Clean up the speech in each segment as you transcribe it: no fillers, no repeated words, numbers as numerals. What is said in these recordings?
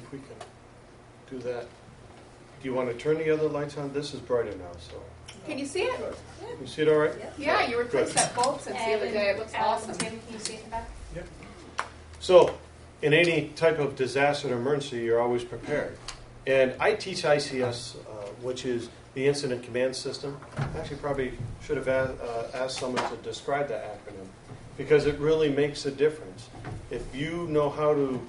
if we can do that. Do you want to turn the other lights on? This is brighter now, so. Can you see it? You see it all right? Yeah, you replaced that bulb since the other day. It looks awesome. Tim, can you see it in the back? Yep. So, in any type of disaster or emergency, you're always prepared. And I teach ICS, which is the Incident Command System. Actually, probably should have asked someone to describe that acronym, because it really makes a difference. If you know how to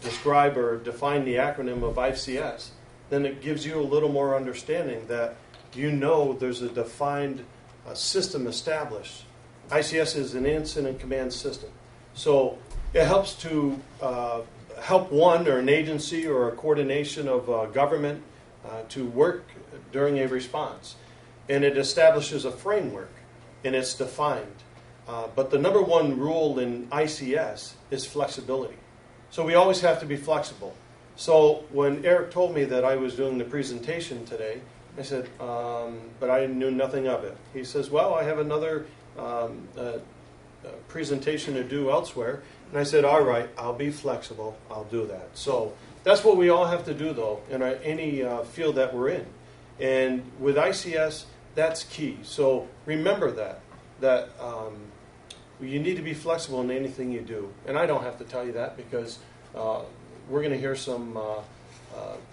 describe or define the acronym of ICS, then it gives you a little more understanding that you know there's a defined system established. ICS is an Incident Command System. So it helps to help one or an agency or a coordination of government to work during a response. And it establishes a framework, and it's defined. But the number one rule in ICS is flexibility. So we always have to be flexible. So when Eric told me that I was doing the presentation today, I said, but I knew nothing of it. He says, well, I have another presentation to do elsewhere. And I said, all right, I'll be flexible. I'll do that. So that's what we all have to do, though, in any field that we're in. And with ICS, that's key. So remember that you need to be flexible in anything you do. And I don't have to tell you that, because we're going to hear some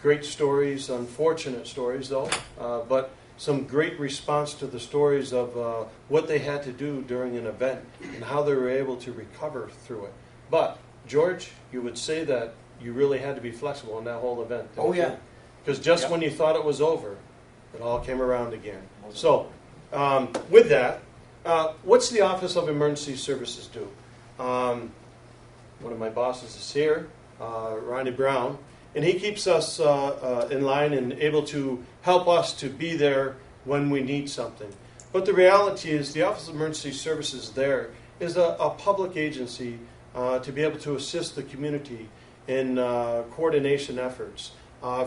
great stories, unfortunate stories, though, but some great response to the stories of what they had to do during an event and how they were able to recover through it. But, George, you would say that you really had to be flexible in that whole event. Oh, yeah. Because just when you thought it was over, it all came around again. So, with that, what's the Office of Emergency Services do? One of my bosses is here, Ronnie Brown, and he keeps us in line and able to help us to be there when we need something. But the reality is the Office of Emergency Services there is a public agency to be able to assist the community in coordination efforts.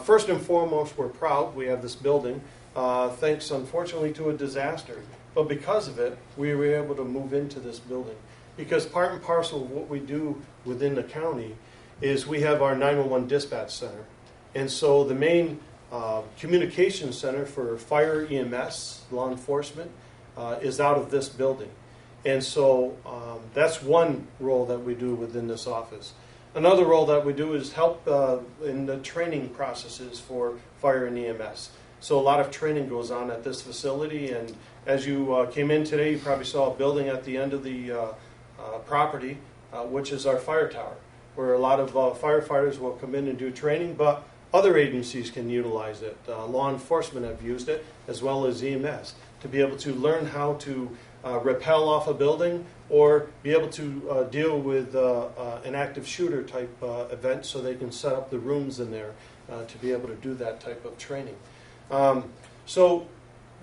First and foremost, we're proud we have this building, thanks unfortunately to a disaster. But because of it, we were able to move into this building. Because part and parcel of what we do within the county is we have our 911 dispatch center. And so the main communication center for fire, EMS, law enforcement, is out of this building. And so that's one role that we do within this office. Another role that we do is help in the training processes for fire and EMS. So a lot of training goes on at this facility, and as you came in today, you probably saw a building at the end of the property, which is our fire tower, where a lot of firefighters will come in and do training, but other agencies can utilize it. Law enforcement have used it, as well as EMS, to be able to learn how to rappel off a building or be able to deal with an active shooter type event, so they can set up the rooms in there to be able to do that type of training. So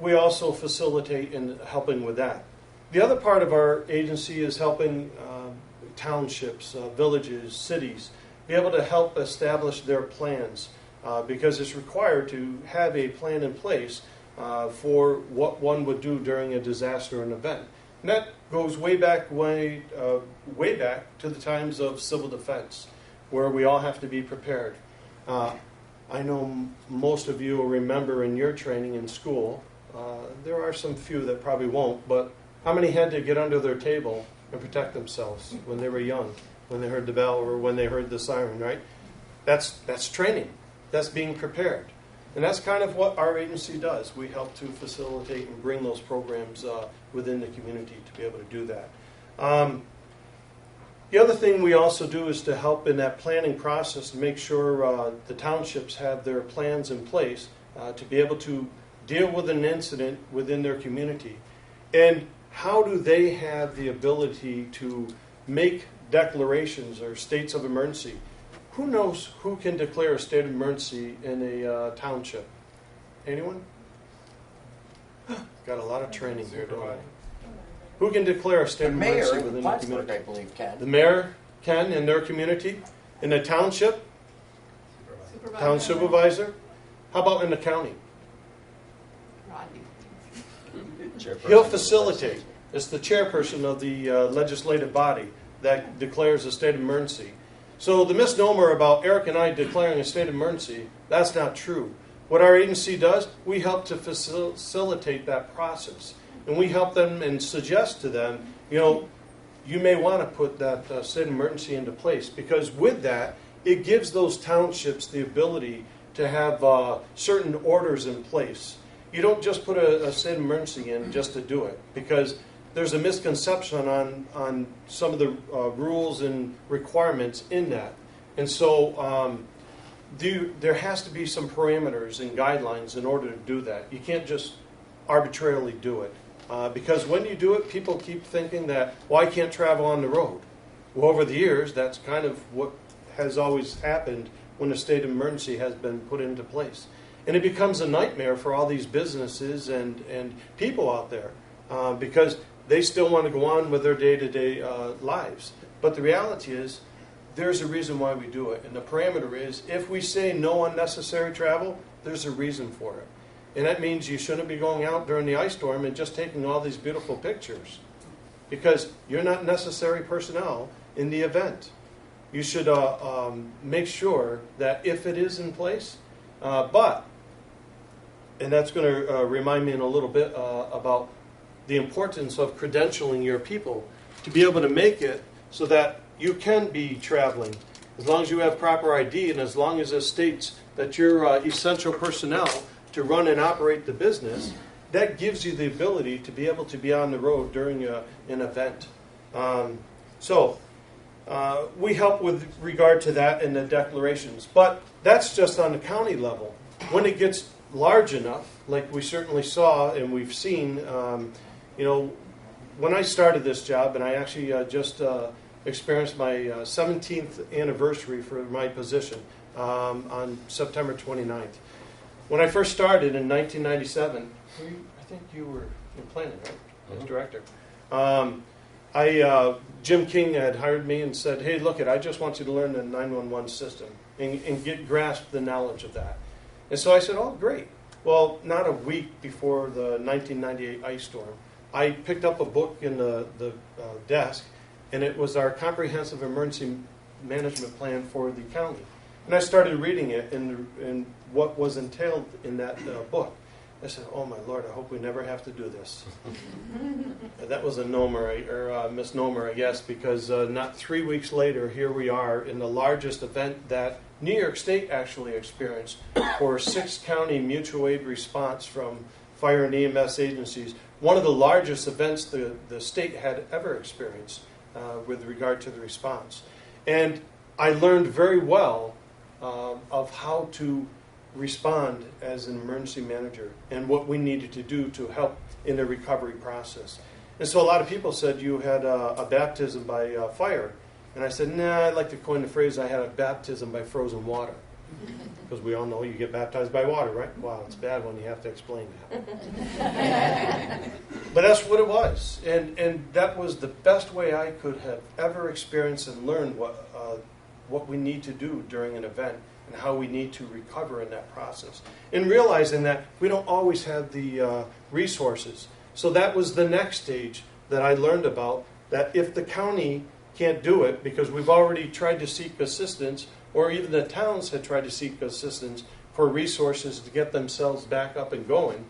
we also facilitate in helping with that. The other part of our agency is helping townships, villages, cities, be able to help establish their plans, because it's required to have a plan in place for what one would do during a disaster or an event. And that goes way back to the times of civil defense, where we all have to be prepared. I know most of you will remember in your training in school, there are some few that probably won't, but how many had to get under their table and protect themselves when they were young, when they heard the bell or when they heard the siren, right? That's training. That's being prepared. And that's kind of what our agency does. We help to facilitate and bring those programs within the community to be able to do that. The other thing we also do is to help in that planning process to make sure the townships have their plans in place to be able to deal with an incident within their community. And how do they have the ability to make declarations or states of emergency? Who knows who can declare a state of emergency in a township? Anyone? Got a lot of training here, don't I? Who can declare a state of emergency within the community? I believe, can. The mayor can in their community. In the township? Town supervisor? How about in the county? He'll facilitate. It's the chairperson of the legislative body that declares a state of emergency. So the misnomer about Eric and I declaring a state of emergency, that's not true. What our agency does, we help to facilitate that process. And we help them and suggest to them, you may want to put that state of emergency into place, because with that, it gives those townships the ability to have certain orders in place. You don't just put a state of emergency in just to do it, because there's a misconception on some of the rules and requirements in that. And so there has to be some parameters and guidelines in order to do that. You can't just arbitrarily do it. Because when you do it, people keep thinking that, well, I can't travel on the road. Well, over the years, that's kind of what has always happened when a state of emergency has been put into place. And it becomes a nightmare for all these businesses and people out there because they still want to go on with their day-to-day lives. But the reality is, there's a reason why we do it. And the parameter is, if we say no unnecessary travel, there's a reason for it. And that means you shouldn't be going out during the ice storm and just taking all these beautiful pictures, because you're not necessary personnel in the event. You should make sure that if it is in place, and that's going to remind me in a little bit about the importance of credentialing your people to be able to make it so that you can be traveling as long as you have proper ID and as long as it states that you're essential personnel to run and operate the business. That gives you the ability to be able to be on the road during an event. So we help with regard to that in the declarations. But that's just on the county level. When it gets large enough, like we certainly saw and we've seen, when I started this job, and I actually just experienced my 17th anniversary for my position on September 29th. When I first started in 1997, I think you were in planning, right? As director. Jim King had hired me and said, hey, look, I just want you to learn the 911 system and grasp the knowledge of that. And so I said, oh, great. Well, not a week before the 1998 ice storm, I picked up a book in the desk, and it was our comprehensive emergency management plan for the county. And I started reading it and what was entailed in that book. I said, oh my Lord, I hope we never have to do this. That was a misnomer, I guess, because not 3 weeks later, here we are in the largest event that New York State actually experienced for 6-county mutual aid response from fire and EMS agencies. One of the largest events the state had ever experienced with regard to the response. And I learned very well of how to respond as an emergency manager and what we needed to do to help in the recovery process. And so a lot of people said you had a baptism by fire. And I said, nah, I'd like to coin the phrase I had a baptism by frozen water. Because we all know you get baptized by water, right? Wow, it's bad when you have to explain that. But that's what it was. And that was the best way I could have ever experienced and learned what we need to do during an event and how we need to recover in that process. And realizing that we don't always have the resources. So that was the next stage that I learned about, that if the county can't do it because we've already tried to seek assistance, or even the towns had tried to seek assistance for resources to get themselves back up and going,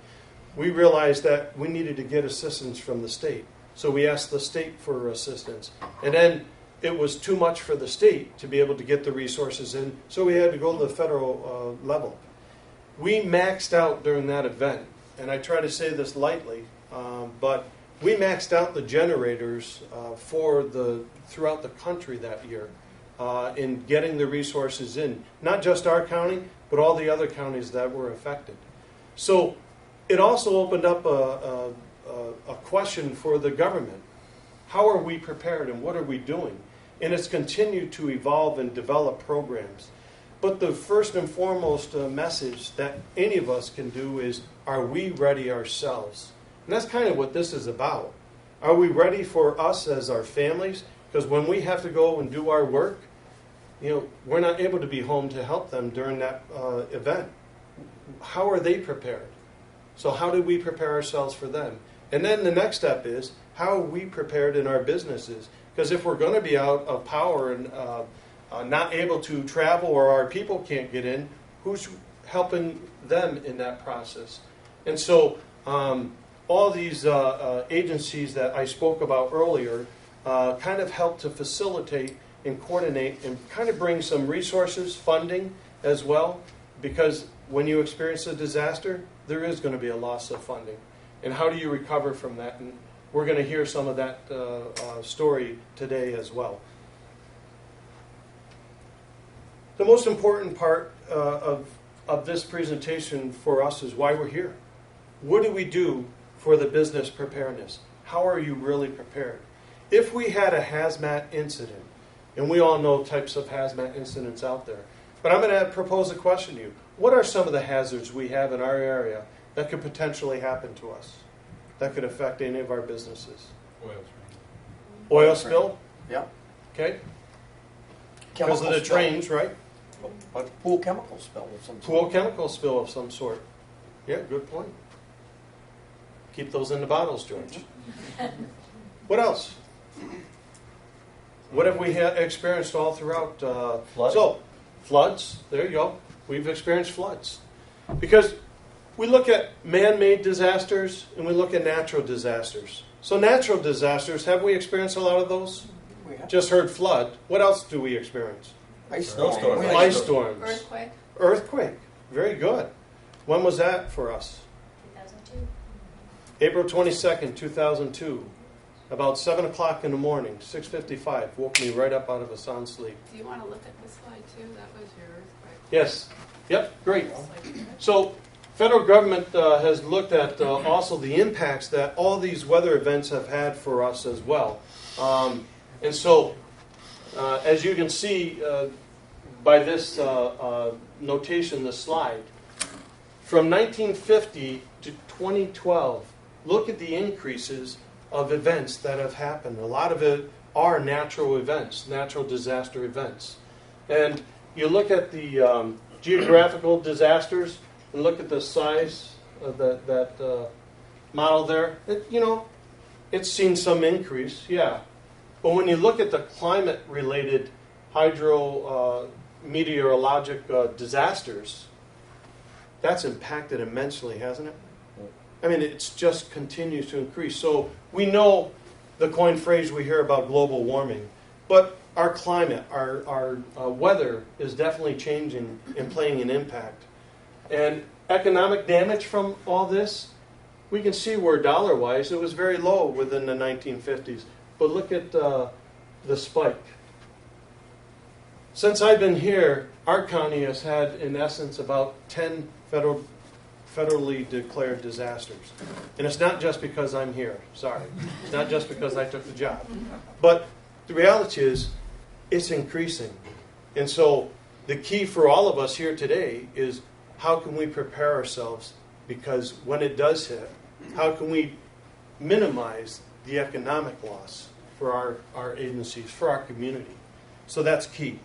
we realized that we needed to get assistance from the state. So we asked the state for assistance. And then it was too much for the state to be able to get the resources in, so we had to go to the federal level. We maxed out during that event, and I try to say this lightly, but we maxed out the generators throughout the country that year in getting the resources in. Not just our county, but all the other counties that were affected. So it also opened up a question for the government. How are we prepared and what are we doing? And it's continued to evolve and develop programs. But the first and foremost message that any of us can do is, are we ready ourselves? And that's kind of what this is about. Are we ready for us as our families? Because when we have to go and do our work, we're not able to be home to help them during that event. How are they prepared? So how do we prepare ourselves for them? And then the next step is, how are we prepared in our businesses? Because if we're going to be out of power and not able to travel or our people can't get in, who's helping them in that process? And so all these agencies that I spoke about earlier kind of help to facilitate and coordinate and kind of bring some resources, funding as well, because when you experience a disaster, there is going to be a loss of funding. And how do you recover from that? And we're going to hear some of that story today as well. The most important part of this presentation for us is why we're here. What do we do for the business preparedness? How are you really prepared? If we had a hazmat incident, and we all know types of hazmat incidents out there, but I'm going to propose a question to you. What are some of the hazards we have in our area that could potentially happen to us, that could affect any of our businesses? Oil spill? Yeah. Okay. Because of the trains, right? A pool chemical spill of some sort. Pool chemical spill of some sort. Yeah, good point. Keep those in the bottles, George. What else? What have we experienced all throughout? Floods. So, floods. There you go. We've experienced floods. Because we look at man-made disasters and we look at natural disasters. So natural disasters, have we experienced a lot of those? We have Just heard flood. What else do we experience? ice Snowstorm. storm. Ice storms. Earthquake. Earthquake. Very good. When was that for us? 2002. April 22nd, 2002. About 7 o'clock in the morning, 6:55, woke me right up out of a sound sleep. Do you want to look at this slide too? That was your earthquake. Yes. Yep, great. So federal government has looked at also the impacts that all these weather events have had for us as well. And so, as you can see by this notation, the slide, from 1950 to 2012, look at the increases of events that have happened. A lot of it are natural events, natural disaster events. And you look at the geographical disasters and look at the size of that model there. It's seen some increase, yeah. But when you look at the climate-related meteorologic disasters, that's impacted immensely, hasn't it? I mean, it just continues to increase. So we know the coined phrase we hear about global warming, but our climate, our weather is definitely changing and playing an impact. And economic damage from all this, we can see where dollar-wise it was very low within the 1950s. But look at the spike. Since I've been here, our county has had, in essence, about 10 federally declared disasters. And it's not just because I'm here. Sorry. It's not just because I took the job. But the reality is, it's increasing. And so the key for all of us here today is how can we prepare ourselves? Because when it does hit, how can we minimize the economic loss for our agencies, for our community? So that's key.